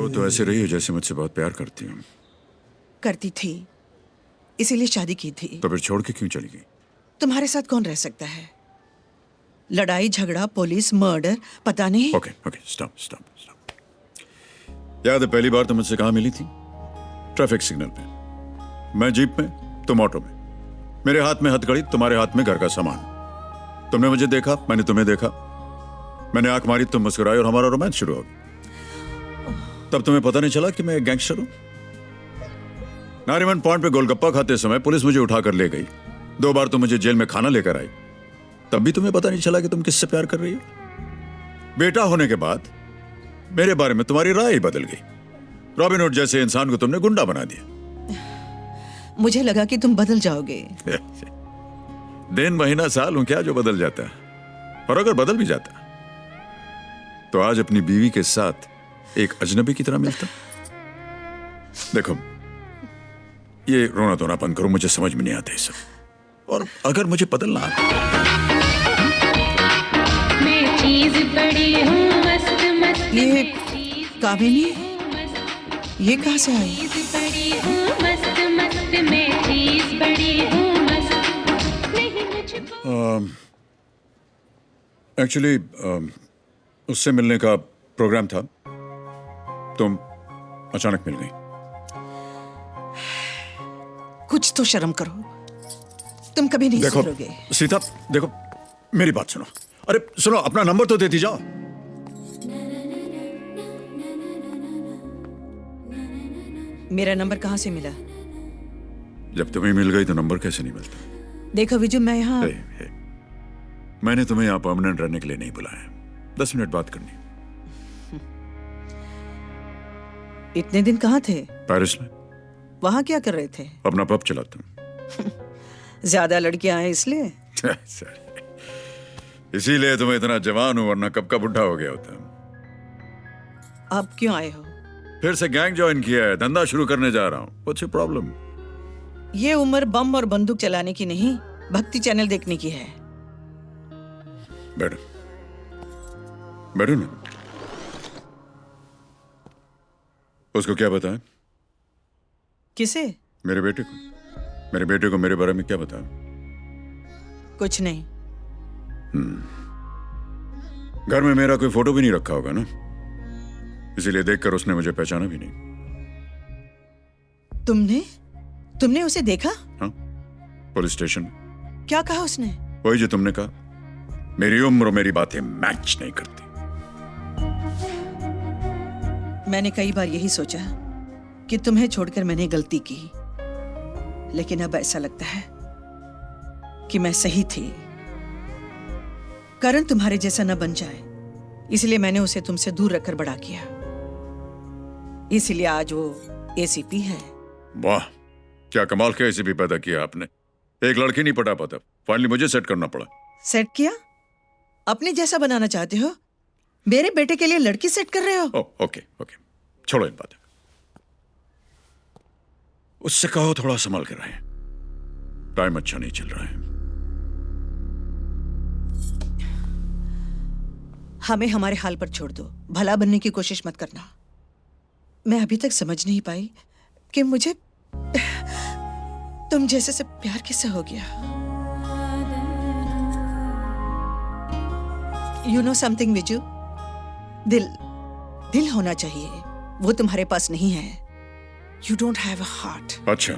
वो तो ऐसे रही है जैसे मुझसे बहुत प्यार करती हूँ। करती थी, इसीलिए शादी की थी। तो फिर छोड़ के क्यों चली गई? तुम्हारे साथ कौन रह सकता है? लड़ाई झगड़ा, पुलिस, मर्डर, पता नहीं। Okay okay, stop stop stop. याद है पहली बार तुम मुझसे कहाँ मिली थी? ट्रैफिक सिग्नल पे। मैं जीप में, तुम ऑटो में। मेरे हाथ में हथकड़ी, तुम्हारे हाथ में घर का सामान। तुमने मुझे देखा, मैंने तुम्हें देखा। मैंने आंख मारी, तुम मुस्कुराई और हमारा रोमांस शुरू हो गया। तब तुम्हें पता नहीं चला कि मैं एक गैंगस्टर हूं। नारीमन पॉइंट पे गोलगप्पा खाते समय पुलिस मुझे उठाकर ले गई। 2 बार तुम मुझे जेल में खाना लेकर आई, तब भी तुम्हें पता नहीं चला कि तुम किससे प्यार कर रही हो। बेटा होने के बाद मेरे बारे में तुम्हारी राय ही बदल गई। रॉबिनहुड जैसे इंसान को तुमने गुंडा बना दिया। मुझे लगा कि तुम बदल जाओगे। दिन महीना साल हूं क्या जो बदल जाता है। और अगर बदल भी जाता तो आज अपनी बीवी के साथ एक अजनबी की तरह मिलता। देखो, ये रोना धोना बंद करो, मुझे समझ में नहीं आता ये सब। और अगर मुझे बदलना आता, मैं चीज बड़ी हूँ मस्त मस्त। ये कामिनी, ये कहाँ से आई? चीज बड़ी हूँ मस्त मस्त, मैं चीज बड़ी हूँ मस्त। नहीं मुझको एक्चुअली उससे मिलने का प्रोग्राम था, तुम अचानक मिल गई। कुछ तो शर्म करो, तुम कभी नहीं देखो सुधरोगे। सीता, देखो मेरी बात सुनो। अरे सुनो, अपना नंबर तो देती जाओ। मेरा नंबर कहाँ से मिला? जब तुम्हें मिल गई तो नंबर कैसे नहीं मिलता? देखो विजू, मैं यहाँ हे, मैंने तुम्हें यहाँ परमानेंट रहने के लिए नहीं बुलाया। 10 मिनट बात करनी। इतने दिन कहाँ थे? पेरिस में। वहाँ क्या कर रहे थे? अपना पब चलाता हूँ। ज्यादा लड़कियां हैं इसलिए? इसीलिए तुम्हें इतना जवान हूं, वरना कब का बुढ़ा हो गया होता। आप क्यों आए हो? फिर से गैंग ज्वाइन किया है, धंधा शुरू करने जा रहा हूं। What's your problem? ये उम्र बम और बंदूक चलाने की नहीं, भक्ति चैनल देखने की है। बैठो बैठो ना। उसको क्या बताया? किसे? मेरे बेटे को। मेरे बेटे को मेरे बारे में क्या बताया? कुछ नहीं। घर में मेरा कोई फोटो भी नहीं रखा होगा ना, इसीलिए देखकर उसने मुझे पहचाना भी नहीं। तुमने उसे देखा? हाँ, पुलिस स्टेशन। क्या कहा उसने? वही जो तुमने कहा, मेरी उम्र और मेरी बातें मैच नहीं करती। मैंने कई बार यही सोचा कि तुम्हें छोड़कर मैंने गलती की, लेकिन अब ऐसा लगता है कि मैं सही थी। करण तुम्हारे जैसा न बन जाए, इसलिए मैंने उसे तुमसे दूर रखकर बड़ा किया। इसलिए आज वो एसीपी है। वाह, क्या कमाल के एसीपी पैदा किया आपने। एक लड़की नहीं पटा पाता, फाइनली मुझे सेट करना पड़ा। सेट किया? अपने जैसा बनाना चाहते हो? मेरे बेटे के लिए लड़की सेट कर रहे हो? ओह ओके ओके, छोड़ो इन बातें। उससे कहो थोड़ा संभाल कर रहे। टाइम अच्छा नहीं चल रहा है। हमें हमारे हाल पर छोड़ दो, भला बनने की कोशिश मत करना। मैं अभी तक समझ नहीं पाई कि मुझे तुम जैसे से प्यार कैसे हो गया। यू नो समथिंग विजू, दिल होना चाहिए, वो तुम्हारे पास नहीं है। You don't have a heart. अच्छा,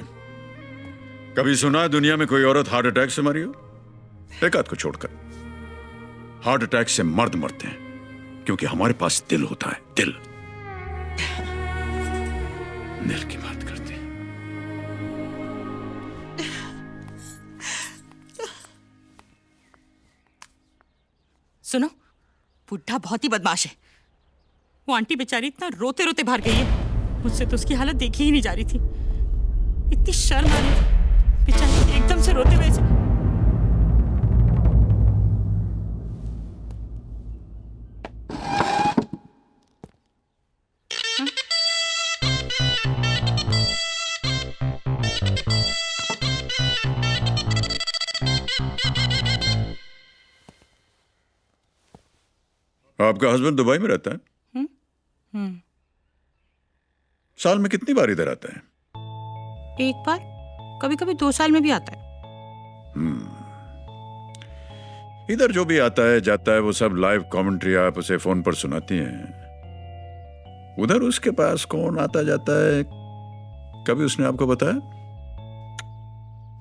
कभी सुना है दुनिया में कोई औरत हार्ट अटैक से मरी हो? एक आध को छोड़कर। हार्ट अटैक से मर्द मरते हैं क्योंकि हमारे पास दिल होता है। दिल की बात करते हैं। सुनो, बुढ़ा बहुत ही बदमाश है। वो आंटी बेचारी इतना रोते रोते बाहर गई है, मुझसे तो उसकी हालत देखी ही नहीं जा रही थी। इतनी शर्म आ रही थी बेचारी, एकदम से रोते हुए ऐसे। आपका हस्बैंड दुबई में रहता है? साल में कितनी बार इधर आता है? एक बार, कभी कभी 2 साल में भी आता है। इधर जो भी आता है जाता है वो सब लाइव कमेंट्री आप उसे फोन पर सुनाती हैं। उधर उसके पास कौन आता जाता है, कभी उसने आपको बताया?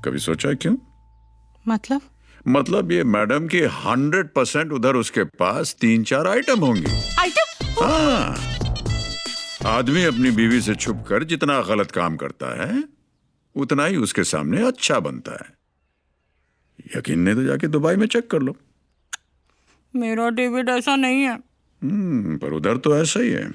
कभी सोचा है क्यों? मतलब ये मैडम की 100% उधर उसके पास 3-4 आइटम होंगे। आइटम? हाँ, आदमी अपनी बीवी से छुप कर जितना गलत काम करता है उतना ही उसके सामने अच्छा बनता है। यकीन नहीं तो जाके दुबई में चेक कर लो। मेरा डेविड ऐसा नहीं है। पर उधर तो ऐसा ही है।